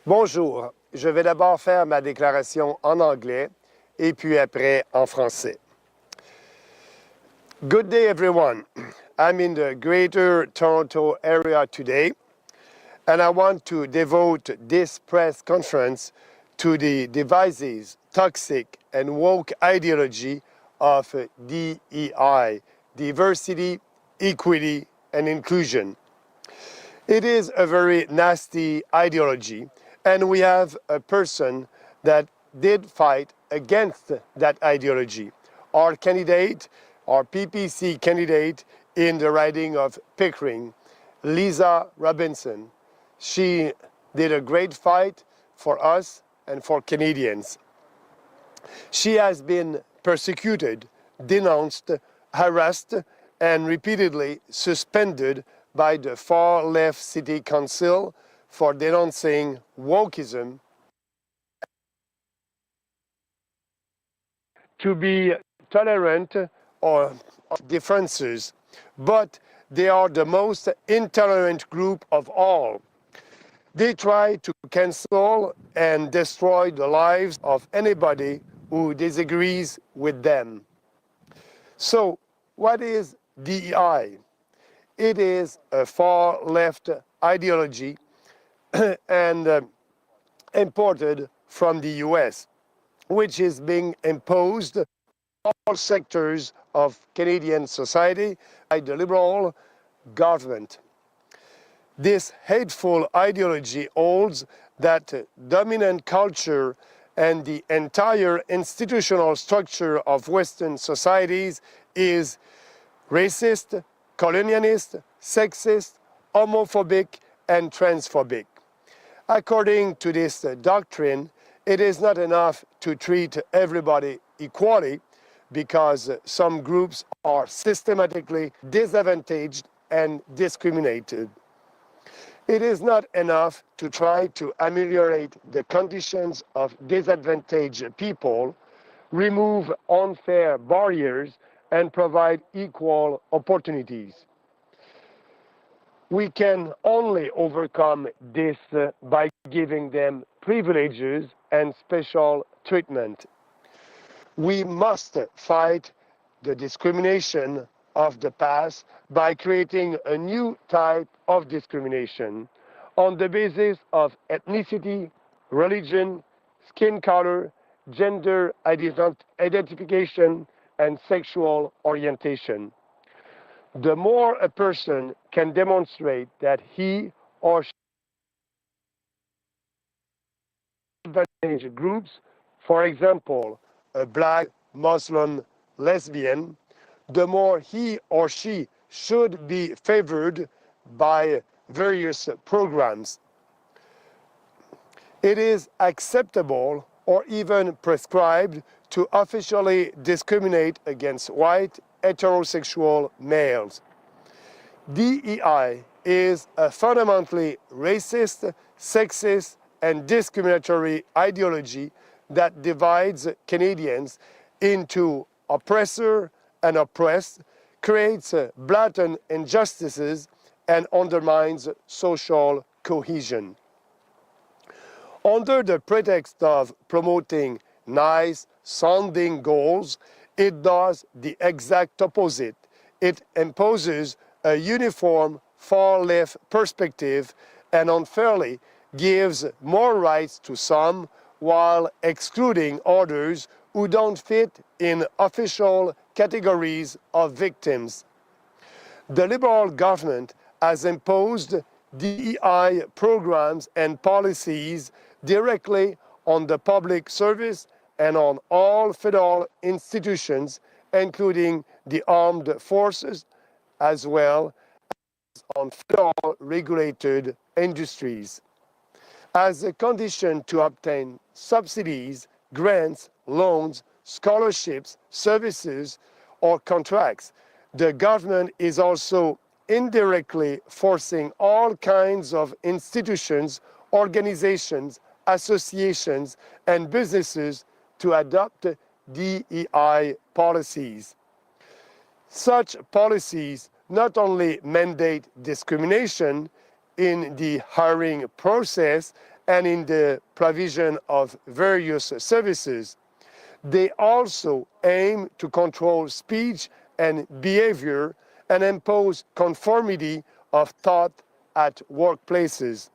Bonjour, je vais d'abord faire ma déclaration en anglais et puis après en français. Good day everyone. I'm in the Greater Toronto area today and I want to devote this press conference to the divisive, toxic and woke ideology of DEI, diversity, equity and inclusion. It is a very nasty ideology, and we have a person that did fight against that ideology. Our candidate, our PPC candidate in the riding of Pickering, Lisa Robinson. She did a great fight for us and for Canadians. She has been persecuted, denounced, harassed, and repeatedly suspended by the far-left city council for denouncing wokeism to be tolerant of differences, but they are the most intolerant group of all. They try to cancel and destroy the lives of anybody who disagrees with them. So, what is DEI? It is a far-left ideology and imported from the US, which is being imposed on all sectors of Canadian society by the Liberal government. This hateful ideology holds that dominant culture and the entire institutional structure of Western societies is racist, colonialist, sexist, homophobic, and transphobic. According to this doctrine, it is not enough to treat everybody equally because some groups are systematically disadvantaged and discriminated. It is not enough to try to ameliorate the conditions of disadvantaged people, remove unfair barriers, and provide equal opportunities. We can only overcome this by giving them privileges and special treatment. We must fight the discrimination of the past by creating a new type of discrimination on the basis of ethnicity, religion, skin color, gender identification, and sexual orientation. The more a person can demonstrate that he or she disadvantaged groups, for example, a black, Muslim, lesbian, the more he or she should be favored by various programs. It is acceptable or even prescribed to officially discriminate against white heterosexual males. DEI is a fundamentally racist, sexist, and discriminatory ideology that divides Canadians into oppressor and oppressed, creates blatant injustices, and undermines social cohesion. Under the pretext of promoting nice sounding goals, it does the exact opposite. It imposes a uniform far-left perspective and unfairly gives more rights to some while excluding others who don't fit in official categories of victims. The Liberal government has imposed DEI programs and policies directly on the public service and on all federal institutions, including the armed forces, as well as on federal regulated industries. As a condition to obtain subsidies, grants, loans, scholarships, services, or contracts, the government is also indirectly forcing all kinds of institutions, organizations, associations, and businesses to adopt DEI policies. Such policies not only mandate discrimination in the hiring process and in the provision of various services. They also aim to control speech and behavior and impose conformity of thought at workplaces.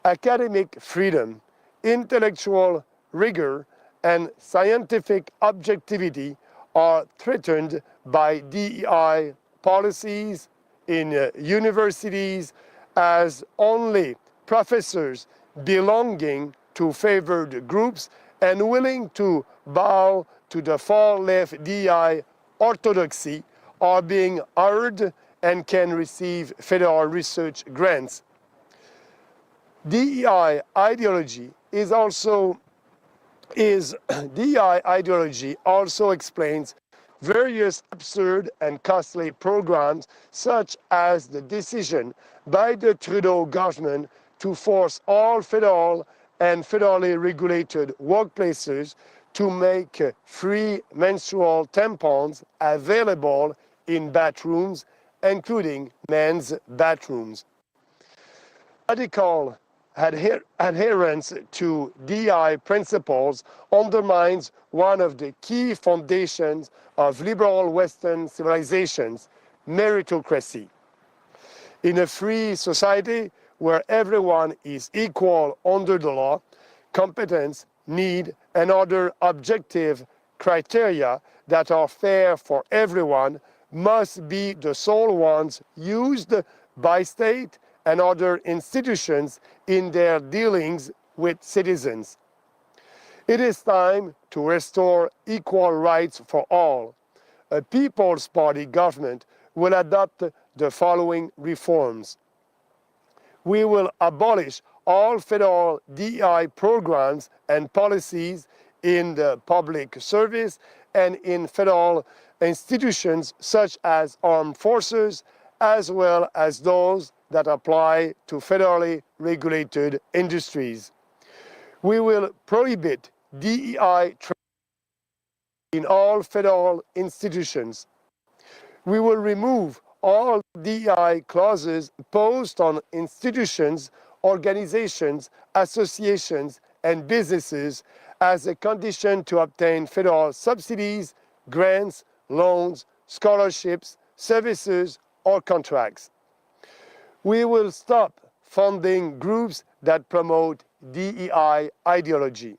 Academic freedom, intellectual rigor, and scientific objectivity are threatened by DEI policies in universities, as only professors belonging to favored groups and willing to bow to the far-left DEI orthodoxy are being hired and can receive federal research grants. DEI ideology DEI ideology also explains various absurd and costly programs, such as the decision by the Trudeau government to force all federal and federally regulated workplaces to make free menstrual tampons available in bathrooms, including men's bathrooms. Radical adherence to DEI principles undermines one of the key foundations of liberal Western civilizations, meritocracy. In a free society where everyone is equal under the law, competence, need, and other objective criteria that are fair for everyone must be the sole ones used by state and other institutions in their dealings with citizens. It is time to restore equal rights for all. A People's Party government will adopt the following reforms. We will abolish all federal DEI programs and policies in the public service and in federal institutions such as armed forces, as well as those that apply to federally regulated industries. We will prohibit DEI in all federal institutions. We will remove all DEI clauses imposed on institutions, organizations, associations, and businesses as a condition to obtain federal subsidies, grants, loans, scholarships, services, or contracts. We will stop funding groups that promote DEI ideology.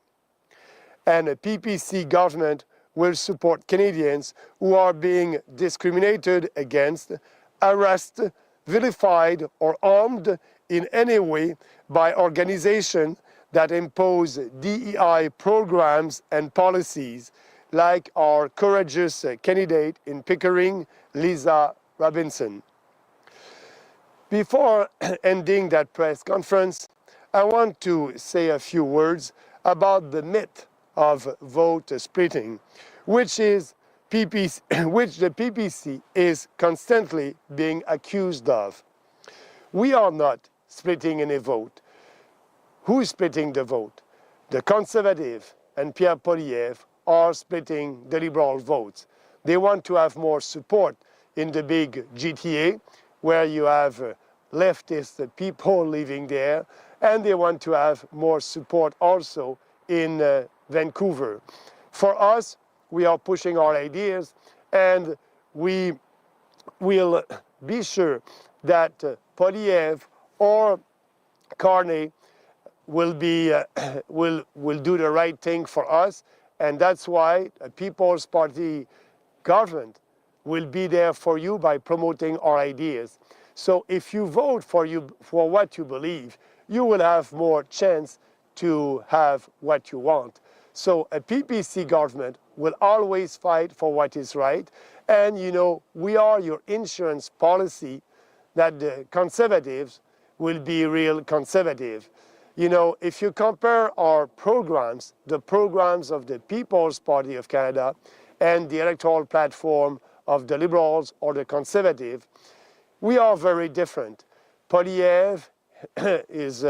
And a PPC government will support Canadians who are being discriminated against, harassed, vilified, or harmed in any way by organizations that impose DEI programs and policies, like our courageous candidate in Pickering, Lisa Robinson. Before ending that press conference, I want to say a few words about the myth of vote splitting, which the PPC is constantly being accused of. We are not splitting any vote. Who is splitting the vote? The Conservative and Pierre Poilievre are splitting the Liberal votes. They want to have more support in the big GTA, where you have leftist people living there, and they want to have more support also in Vancouver. For us, we are pushing our ideas, and we will be sure that Poilievre or Carney will do the right thing for us, and that's why a People's Party government will be there for you by promoting our ideas. So if you vote for what you believe, you will have more chance to have what you want. So a PPC government will always fight for what is right. And you know, we are your insurance policy that the Conservatives will be real conservative. You know, if you compare our programs, the programs of the People's Party of Canada and the electoral platform of the Liberals or the Conservative, we are very different. Poilievre is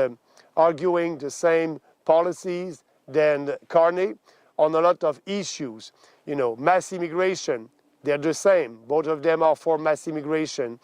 arguing the same policies than Carney on a lot of issues. You know, mass immigration, they're the same. Both of them are for mass immigration.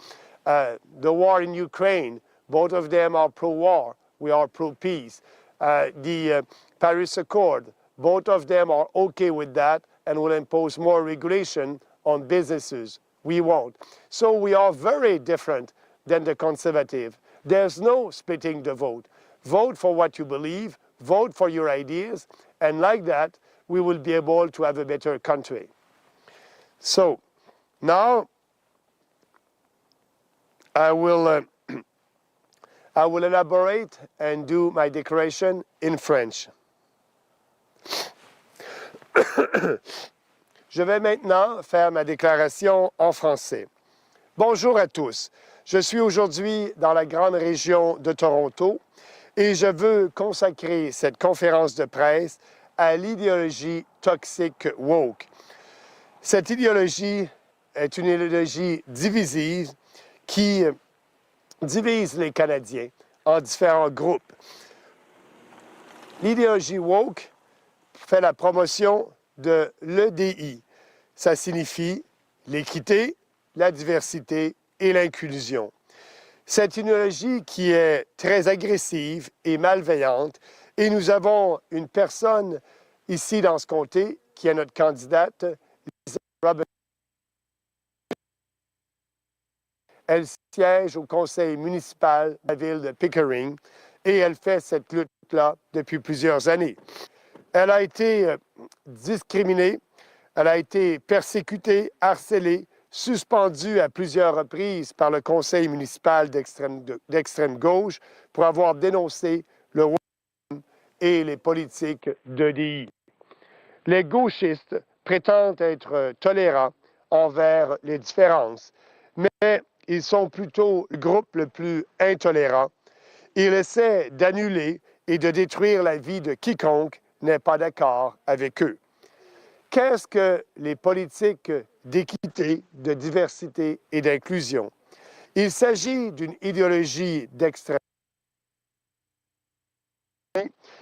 The war in Ukraine, both of them are pro-war. we are pro-peace. The Paris Accord, both of them are okay with that and will impose more regulation on businesses. We won't. So we are very different than the conservative. There's no splitting the vote. Vote for what you believe, vote for your ideas, and like that, we will be able to have a better country. So now I will elaborate and do my declaration in French. Je vais maintenant faire ma déclaration en français. Bonjour à tous. Je suis aujourd'hui dans la grande région de Toronto et je veux consacrer cette conférence de presse à l'idéologie toxique woke. Cette idéologie est une idéologie divisive qui divise les Canadiens en différents groupes. L'idéologie woke fait la promotion de l'EDI. Ça signifie l'équité, la diversité et l'inclusion. C'est une idéologie qui est très agressive et malveillante et nous avons une personne ici dans ce comté qui est notre candidate, Lisa Robinson. Elle siège au conseil municipal de la ville de Pickering et elle fait cette lutte-là depuis plusieurs années. Elle a été discriminée, elle a été persécutée, harcelée, suspendue à plusieurs reprises par le conseil municipal d'extrême gauche pour avoir dénoncé le wokisme et les politiques de DEI. Les gauchistes prétendent être tolérants envers les différences, mais ils sont plutôt le groupe le plus intolérant. Ils essaient d'annuler et de détruire la vie de quiconque n'est pas d'accord avec eux. Qu'est-ce que les politiques d'équité, de diversité et d'inclusion? Il s'agit d'une idéologie d'extrême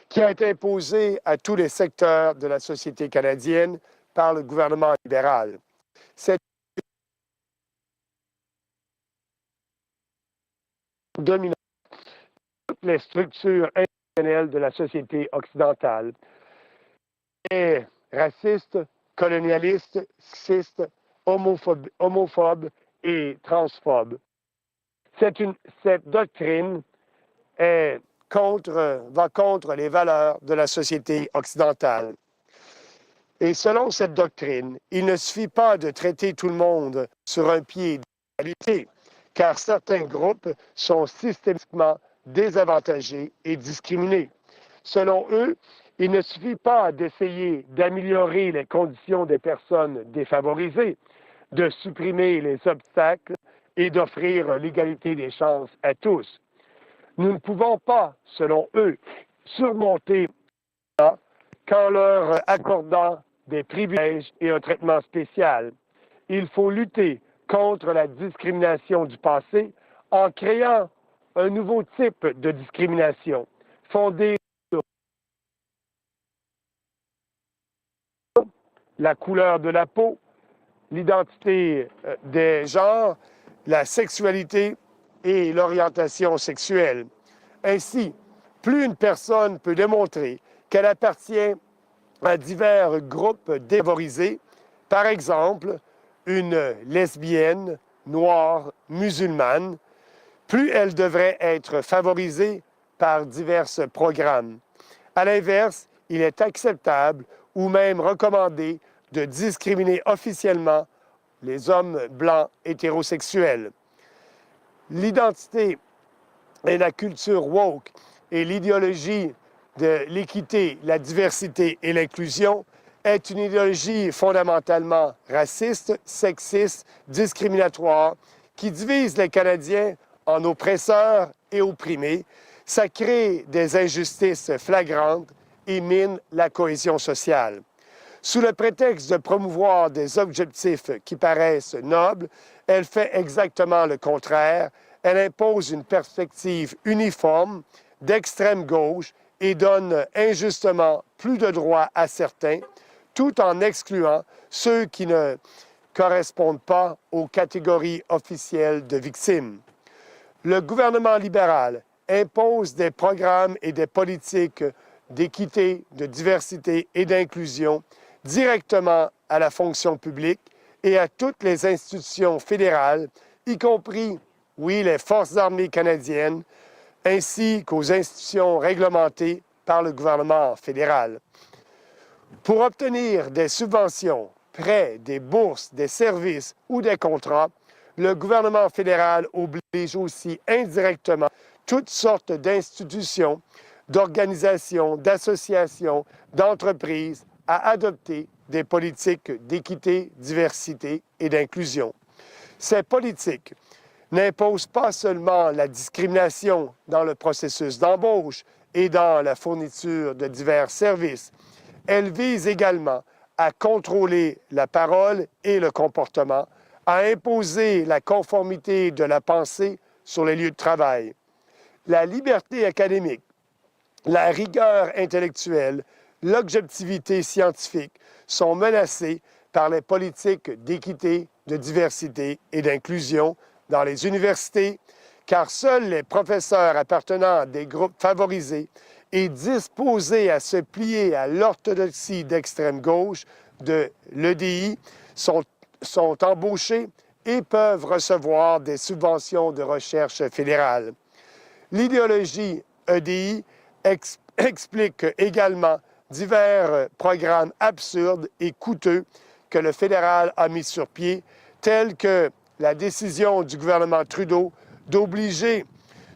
qui a été imposée à tous les secteurs de la société canadienne par le gouvernement libéral. Cette dominante toutes les structures institutionnelles de la société occidentale est raciste, colonialiste, sexiste, homophobe et transphobe. Cette doctrine va contre les valeurs de la société occidentale. Et selon cette doctrine, il ne suffit pas de traiter tout le monde sur un pied d'égalité, car certains groupes sont systématiquement désavantagés et discriminés. Selon eux, il ne suffit pas d'essayer d'améliorer les conditions des personnes défavorisées, de supprimer les obstacles et d'offrir l'égalité des chances à tous. Nous ne pouvons pas, selon eux, surmonter ça qu'en leur accordant des privilèges et un traitement spécial. Il faut lutter contre la discrimination du passé en créant un nouveau type de discrimination fondé sur la couleur de la peau, l'identité des genres, la sexualité et l'orientation sexuelle. Ainsi, plus une personne peut démontrer qu'elle appartient à divers groupes défavorisés, par exemple, une lesbienne, noire, musulmane, plus elle devrait être favorisée par divers programmes. À l'inverse, il est acceptable ou même recommandé de discriminer officiellement les hommes blancs hétérosexuels. L'identité et la culture woke et l'idéologie de l'équité, la diversité et l'inclusion est une idéologie fondamentalement raciste, sexiste, discriminatoire, qui divise les Canadiens en oppresseurs et opprimés. Ça crée des injustices flagrantes et mine la cohésion sociale. Sous le prétexte de promouvoir des objectifs qui paraissent nobles, elle fait exactement le contraire. Elle impose une perspective uniforme d'extrême gauche et donne injustement plus de droits à certains, tout en excluant ceux qui ne correspondent pas aux catégories officielles de victimes. Le gouvernement libéral impose des programmes et des politiques d'équité, de diversité et d'inclusion directement à la fonction publique et à toutes les institutions fédérales, y compris, oui, les forces armées canadiennes, ainsi qu'aux institutions réglementées par le gouvernement fédéral. Pour obtenir des subventions, prêts, des bourses, des services ou des contrats, le gouvernement fédéral oblige aussi indirectement toutes sortes d'institutions, d'organisations, d'associations, d'entreprises à adopter des politiques d'équité, diversité et d'inclusion. Ces politiques n'imposent pas seulement la discrimination dans le processus d'embauche et dans la fourniture de divers services, elles visent également à contrôler la parole et le comportement, à imposer la conformité de la pensée sur les lieux de travail. La liberté académique, la rigueur intellectuelle, l'objectivité scientifique sont menacées par les politiques d'équité, de diversité et d'inclusion dans les universités, car seuls les professeurs appartenant à des groupes favorisés et disposés à se plier à l'orthodoxie d'extrême gauche de l'EDI sont embauchés et peuvent recevoir des subventions de recherche fédérale. L'idéologie EDI explique également divers programmes absurdes et coûteux que le fédéral a mis sur pied, tels que la décision du gouvernement Trudeau d'obliger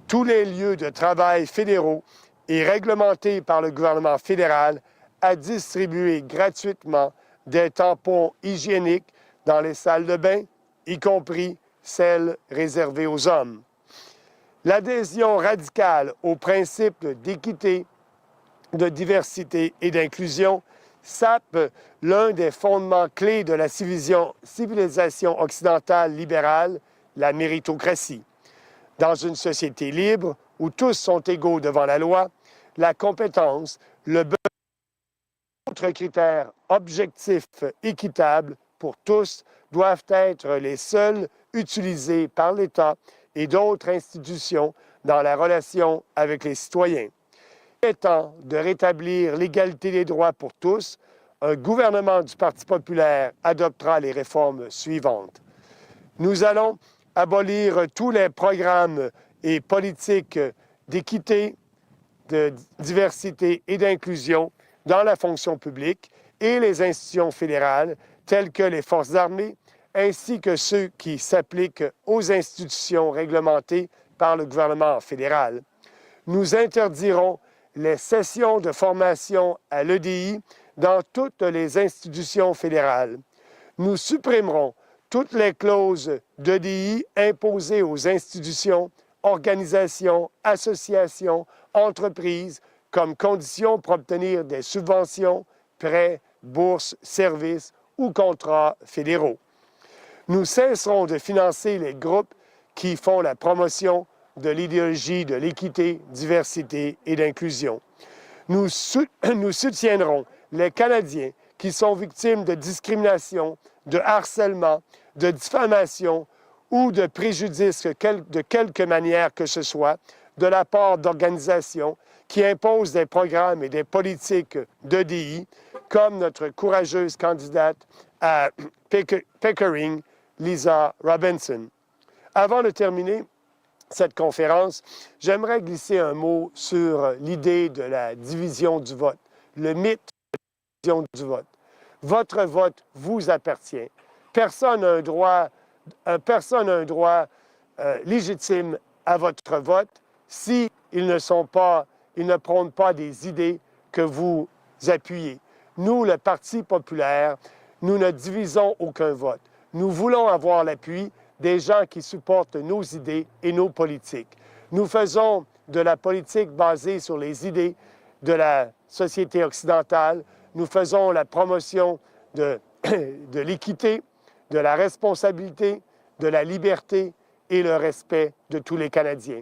tous les lieux de travail fédéraux et réglementés par le gouvernement fédéral à distribuer gratuitement des tampons hygiéniques dans les salles de bain, y compris celles réservées aux hommes. L'adhésion radicale aux principes d'équité, de diversité et d'inclusion sape l'un des fondements clés de la civilisation occidentale libérale, la méritocratie. Dans une société libre où tous sont égaux devant la loi, la compétence, le besoin d'autres critères objectifs équitables pour tous doivent être les seuls utilisés par l'État et d'autres institutions dans la relation avec les citoyens. Il est temps de rétablir l'égalité des droits pour tous. Un gouvernement du Parti populaire adoptera les réformes suivantes. Nous allons abolir tous les programmes et politiques d'équité, de diversité et d'inclusion dans la fonction publique et les institutions fédérales, telles que les forces armées, ainsi que ceux qui s'appliquent aux institutions réglementées par le gouvernement fédéral. Nous interdirons les sessions de formation à l'EDI dans toutes les institutions fédérales. Nous supprimerons toutes les clauses d'EDI imposées aux institutions, organisations, associations, entreprises comme condition pour obtenir des subventions, prêts, bourses, services ou contrats fédéraux. Nous cesserons de financer les groupes qui font la promotion de l'idéologie de l'équité, diversité et d'inclusion. Nous soutiendrons les Canadiens qui sont victimes de discrimination, de harcèlement, de diffamation ou de préjudice de quelque manière que ce soit de la part d'organisations qui imposent des programmes et des politiques d'EDI, comme notre courageuse candidate à Pickering, Lisa Robinson. Avant de terminer cette conférence, j'aimerais glisser un mot sur l'idée de la division du vote, le mythe de la division du vote. Votre vote vous appartient. Personne n'a un droit légitime à votre vote s'ils ne prônent pas des idées que vous appuyez. Nous, le Parti populaire, nous ne divisons aucun vote. Nous voulons avoir l'appui des gens qui supportent nos idées et nos politiques. Nous faisons de la politique basée sur les idées de la société occidentale. Nous faisons la promotion de l'équité, de la responsabilité, de la liberté et le respect de tous les Canadiens.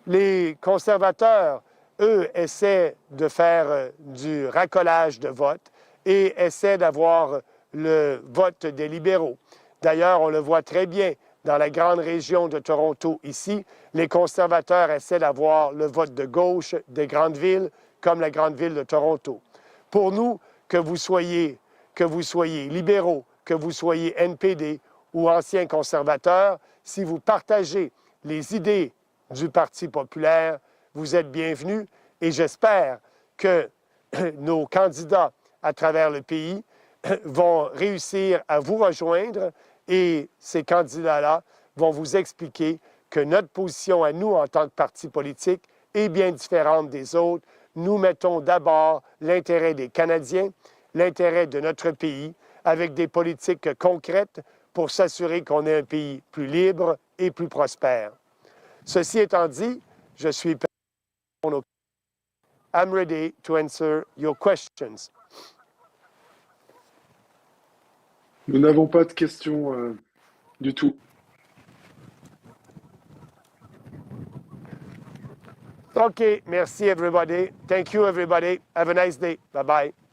Les conservateurs, eux, essaient de faire du racolage de vote et essaient d'avoir le vote des libéraux. D'ailleurs, on le voit très bien dans la grande région de Toronto ici, les conservateurs essaient d'avoir le vote de gauche des grandes villes comme la grande ville de Toronto. Pour nous, que vous soyez libéraux, que vous soyez NPD ou anciens conservateurs, si vous partagez les idées du Parti populaire, vous êtes bienvenus et j'espère que nos candidats à travers le pays vont réussir à vous rejoindre et ces candidats-là vont vous expliquer que notre position à nous en tant que parti politique est bien différente des autres. Nous mettons d'abord l'intérêt des Canadiens, l'intérêt de notre pays, avec des politiques concrètes pour s'assurer qu'on ait un pays plus libre et plus prospère. Ceci étant dit, je suis prêt à répondre aux questions. I'm ready to answer your questions. Nous n'avons pas de questions du tout. OK, merci everybody. Thank you everybody. Have a nice day. Bye-bye.